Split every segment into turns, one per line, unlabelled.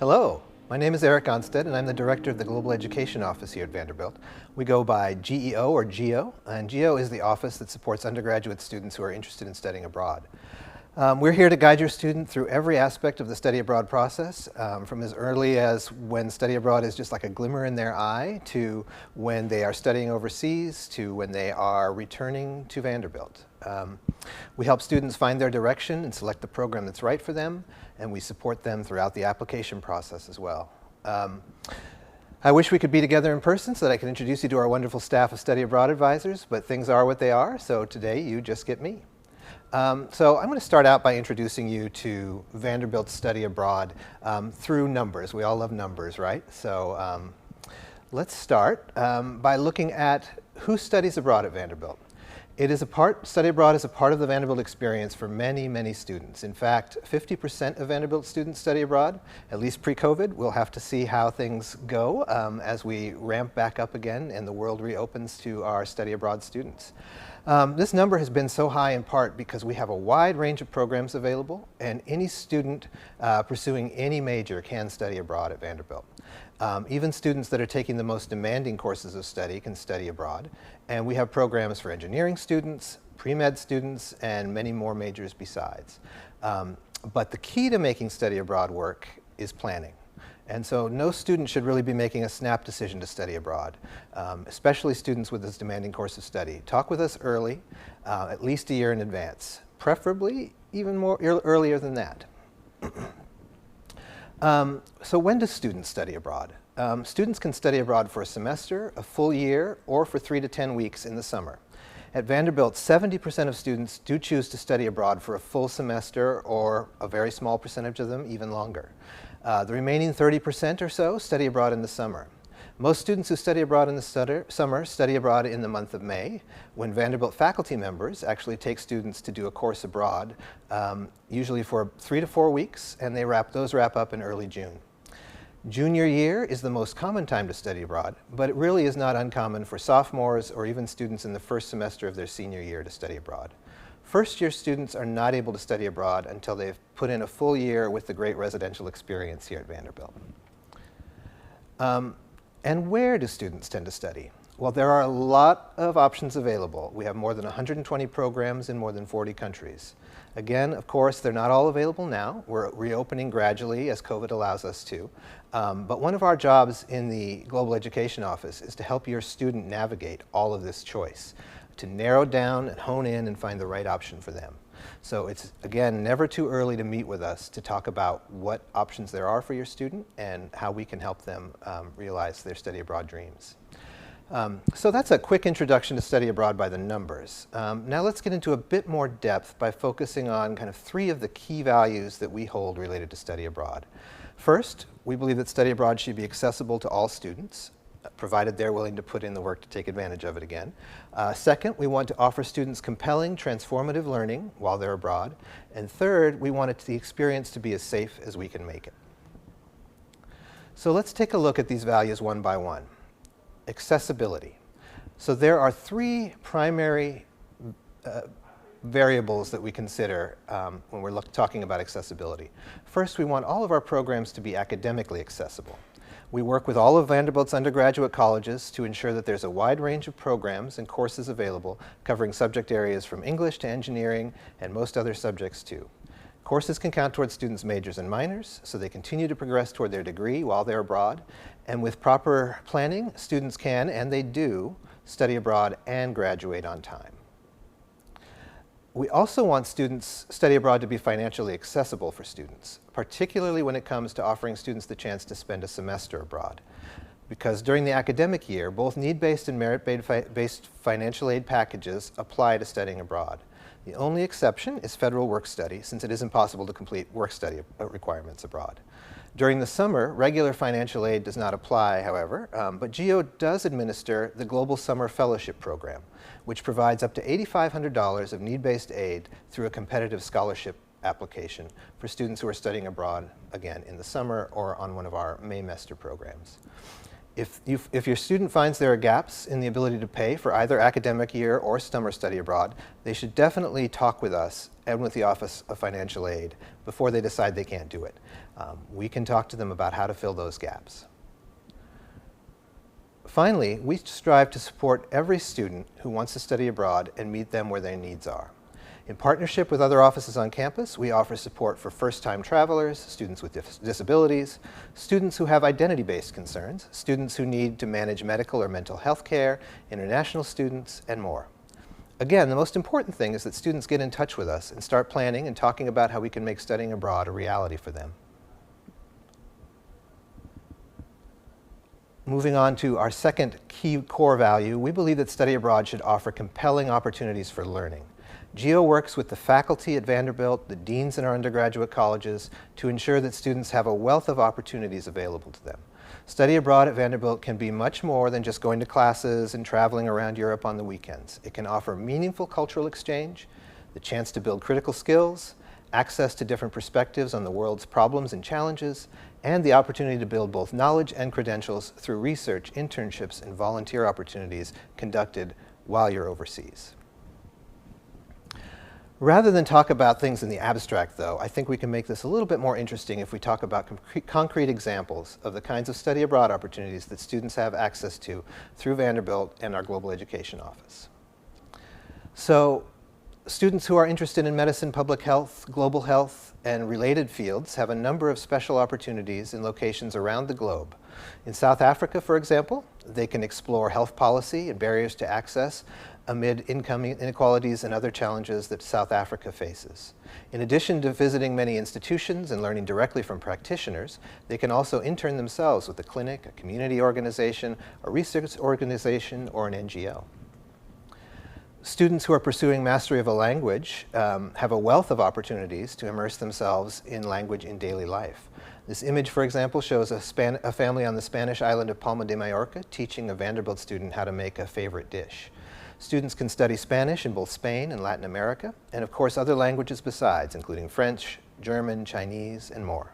Hello, my name is Eric Onstead and I'm the Director of the Global Education Office here at Vanderbilt. We go by GEO or GEO, and GEO is the office that supports undergraduate students who are interested in studying abroad. We're here to guide your student through every aspect of the study abroad process, from as early as when study abroad is just like a glimmer in their eye, to when they are studying overseas, to when they are returning to Vanderbilt. We help students find their direction and select the program that's right for them, and we support them throughout the application process as well. I wish we could be together in person so that I could introduce you to our wonderful staff of study abroad advisors, but things are what they are, so today you just get me. So I'm going to start out by introducing you to Vanderbilt study abroad through numbers. We all love numbers, right? So let's start by looking at who studies abroad at Vanderbilt. Study abroad is a part of the Vanderbilt experience for many, many students. In fact, 50% of Vanderbilt students study abroad, at least pre-COVID. We'll have to see how things go as we ramp back up again and the world reopens to our study abroad students. This number has been so high in part because we have a wide range of programs available, and any student pursuing any major can study abroad at Vanderbilt. Even students that are taking the most demanding courses of study can study abroad, and we have programs for engineering students, pre-med students, and many more majors besides. But the key to making study abroad work is planning. And so no student should really be making a snap decision to study abroad, especially students with this demanding course of study. Talk with us early, at least a year in advance, preferably even more earlier than that. So when do students study abroad? Students can study abroad for a semester, a full year, or for 3 to 10 weeks in the summer. At Vanderbilt, 70% of students do choose to study abroad for a full semester, or a very small percentage of them even longer. The remaining 30% or so study abroad in the summer. Most students who study abroad in the summer study abroad in the month of May, when Vanderbilt faculty members actually take students to do a course abroad, usually for 3 to 4 weeks, and those wrap up in early June. Junior year is the most common time to study abroad, but it really is not uncommon for sophomores or even students in the first semester of their senior year to study abroad. First-year students are not able to study abroad until they've put in a full year with the great residential experience here at Vanderbilt. And where do students tend to study? Well, there are a lot of options available. We have more than 120 programs in more than 40 countries. Again, of course, they're not all available now. We're reopening gradually as COVID allows us to. But one of our jobs in the Global Education Office is to help your student navigate all of this choice, to narrow down and hone in and find the right option for them. So it's, again, never too early to meet with us to talk about what options there are for your student and how we can help them realize their study abroad dreams. So that's a quick introduction to study abroad by the numbers. Now let's get into a bit more depth by focusing on kind of 3 of the key values that we hold related to study abroad. First, we believe that study abroad should be accessible to all students, provided they're willing to put in the work to take advantage of it again. Second, we want to offer students compelling, transformative learning while they're abroad. And third, we want the experience to be as safe as we can make it. So let's take a look at these values one by one. Accessibility. So there are 3 primary variables that we consider when we're talking about accessibility. First, we want all of our programs to be academically accessible. We work with all of Vanderbilt's undergraduate colleges to ensure that there's a wide range of programs and courses available covering subject areas from English to engineering and most other subjects too. Courses can count towards students' majors and minors, so they continue to progress toward their degree while they're abroad. And with proper planning, students can, and they do, study abroad and graduate on time. We also want study abroad to be financially accessible for students, particularly when it comes to offering students the chance to spend a semester abroad. Because during the academic year, both need-based and merit-based financial aid packages apply to studying abroad. The only exception is federal work study, since it is impossible to complete work study requirements abroad. During the summer, regular financial aid does not apply, however, but GEO does administer the Global Summer Fellowship Program, which provides up to $8,500 of need-based aid through a competitive scholarship application for students who are studying abroad, again, in the summer or on one of our Maymester programs. If your student finds there are gaps in the ability to pay for either academic year or summer study abroad, they should definitely talk with us and with the Office of Financial Aid before they decide they can't do it. We can talk to them about how to fill those gaps. Finally, we strive to support every student who wants to study abroad and meet them where their needs are. In partnership with other offices on campus, we offer support for first-time travelers, students with disabilities, students who have identity-based concerns, students who need to manage medical or mental health care, international students, and more. Again, the most important thing is that students get in touch with us and start planning and talking about how we can make studying abroad a reality for them. Moving on to our second key core value, we believe that study abroad should offer compelling opportunities for learning. GEO works with the faculty at Vanderbilt, the deans in our undergraduate colleges, to ensure that students have a wealth of opportunities available to them. Study abroad at Vanderbilt can be much more than just going to classes and traveling around Europe on the weekends. It can offer meaningful cultural exchange, the chance to build critical skills, access to different perspectives on the world's problems and challenges, and the opportunity to build both knowledge and credentials through research, internships, and volunteer opportunities conducted while you're overseas. Rather than talk about things in the abstract, though, I think we can make this a little bit more interesting if we talk about concrete examples of the kinds of study abroad opportunities that students have access to through Vanderbilt and our Global Education Office. So, students who are interested in medicine, public health, global health, and related fields have a number of special opportunities in locations around the globe. In South Africa, for example, they can explore health policy and barriers to access amid income inequalities and other challenges that South Africa faces. In addition to visiting many institutions and learning directly from practitioners, they can also intern themselves with a clinic, a community organization, a research organization, or an NGO. Students who are pursuing mastery of a language have a wealth of opportunities to immerse themselves in language in daily life. This image, for example, shows a family on the Spanish island of Palma de Mallorca teaching a Vanderbilt student how to make a favorite dish. Students can study Spanish in both Spain and Latin America, and of course other languages besides, including French, German, Chinese, and more.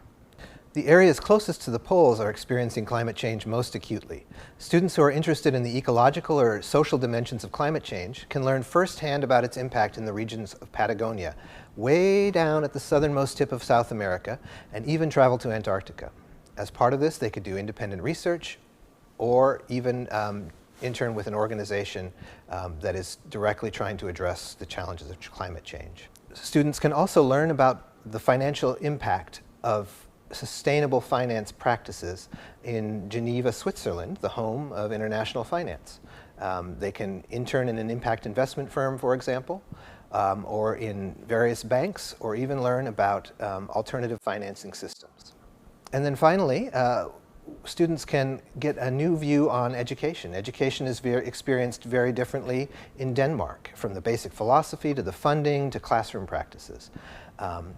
The areas closest to the poles are experiencing climate change most acutely. Students who are interested in the ecological or social dimensions of climate change can learn firsthand about its impact in the regions of Patagonia, way down at the southernmost tip of South America, and even travel to Antarctica. As part of this, they could do independent research or even intern with an organization that is directly trying to address the challenges of climate change. Students can also learn about the financial impact of sustainable finance practices in Geneva, Switzerland, the home of international finance. They can intern in an impact investment firm, for example, or in various banks, or even learn about alternative financing systems. And then finally, students can get a new view on education. Education is experienced very differently in Denmark, from the basic philosophy to the funding to classroom practices. On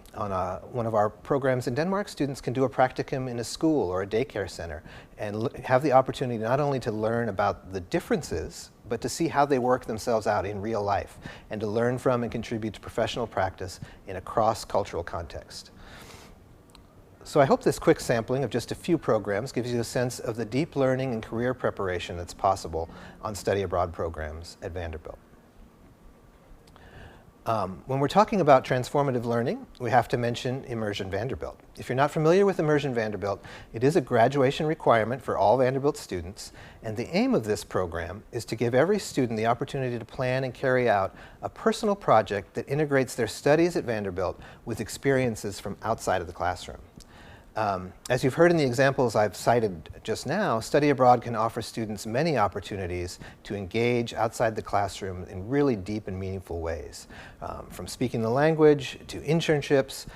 one of our programs in Denmark, students can do a practicum in a school or a daycare center and have the opportunity not only to learn about the differences, but to see how they work themselves out in real life and to learn from and contribute to professional practice in a cross-cultural context. So I hope this quick sampling of just a few programs gives you a sense of the deep learning and career preparation that's possible on study abroad programs at Vanderbilt. When we're talking about transformative learning, we have to mention Immersion Vanderbilt. If you're not familiar with Immersion Vanderbilt, it is a graduation requirement for all Vanderbilt students, and the aim of this program is to give every student the opportunity to plan and carry out a personal project that integrates their studies at Vanderbilt with experiences from outside of the classroom. As you've heard in the examples I've cited just now, study abroad can offer students many opportunities to engage outside the classroom in really deep and meaningful ways. From speaking the language, to internships,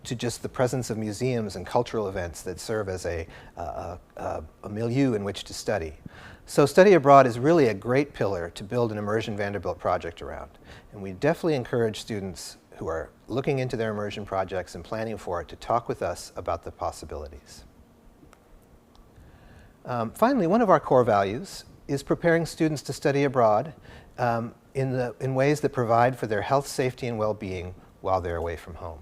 to just the presence of museums and cultural events that serve as a milieu in which to study. So study abroad is really a great pillar to build an Immersion Vanderbilt project around. And we definitely encourage students who are looking into their immersion projects and planning for it to talk with us about the possibilities. Finally, one of our core values is preparing students to study abroad in ways that provide for their health, safety, and well-being while they're away from home.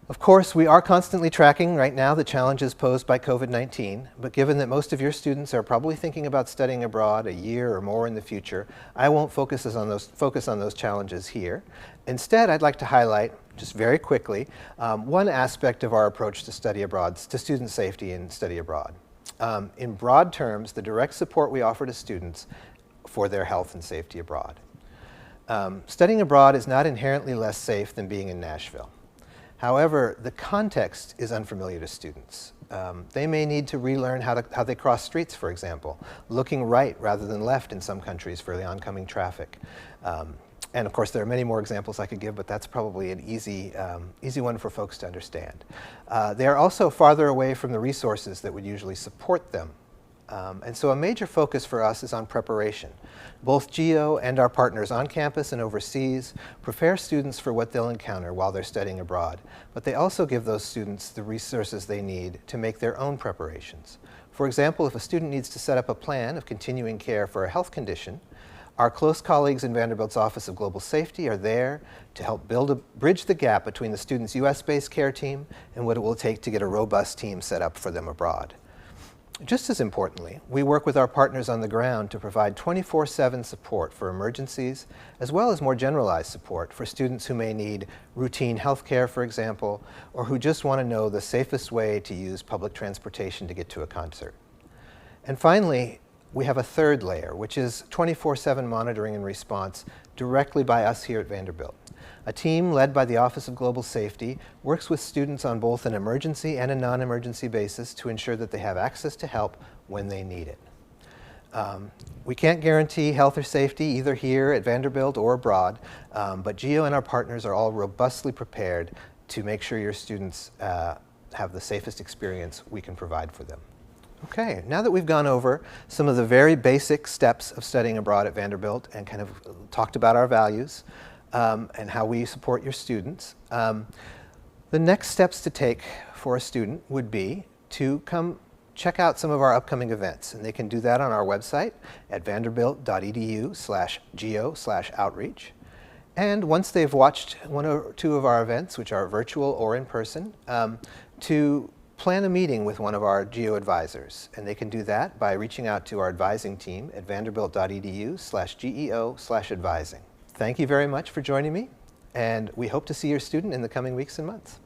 Of course, we are constantly tracking right now the challenges posed by COVID-19, but given that most of your students are probably thinking about studying abroad a year or more in the future, I won't focus on those challenges here. Instead, I'd like to highlight, just very quickly, one aspect of our approach to study abroad, to student safety and study abroad. In broad terms, the direct support we offer to students for their health and safety abroad. Studying abroad is not inherently less safe than being in Nashville. However, the context is unfamiliar to students. They may need to relearn how they cross streets, for example, looking right rather than left in some countries for the oncoming traffic. And of course, there are many more examples I could give, but that's probably an easy one for folks to understand. They are also farther away from the resources that would usually support them. And so a major focus for us is on preparation. Both GEO and our partners on campus and overseas prepare students for what they'll encounter while they're studying abroad, but they also give those students the resources they need to make their own preparations. For example, if a student needs to set up a plan of continuing care for a health condition, our close colleagues in Vanderbilt's Office of Global Safety are there to help bridge the gap between the student's US-based care team and what it will take to get a robust team set up for them abroad. Just as importantly, we work with our partners on the ground to provide 24/7 support for emergencies, as well as more generalized support for students who may need routine health care, for example, or who just want to know the safest way to use public transportation to get to a concert. And finally, we have a third layer, which is 24/7 monitoring and response directly by us here at Vanderbilt. A team led by the Office of Global Safety works with students on both an emergency and a non-emergency basis to ensure that they have access to help when they need it. We can't guarantee health or safety either here at Vanderbilt or abroad, but GEO and our partners are all robustly prepared to make sure your students have the safest experience we can provide for them. Okay, now that we've gone over some of the very basic steps of studying abroad at Vanderbilt and kind of talked about our values and how we support your students, the next steps to take for a student would be to come check out some of our upcoming events, and they can do that on our website at vanderbilt.edu/geo/outreach. And once they've watched one or two of our events, which are virtual or in person, to plan a meeting with one of our GEO advisors, and they can do that by reaching out to our advising team at vanderbilt.edu/geo/advising. Thank you very much for joining me, and we hope to see your student in the coming weeks and months.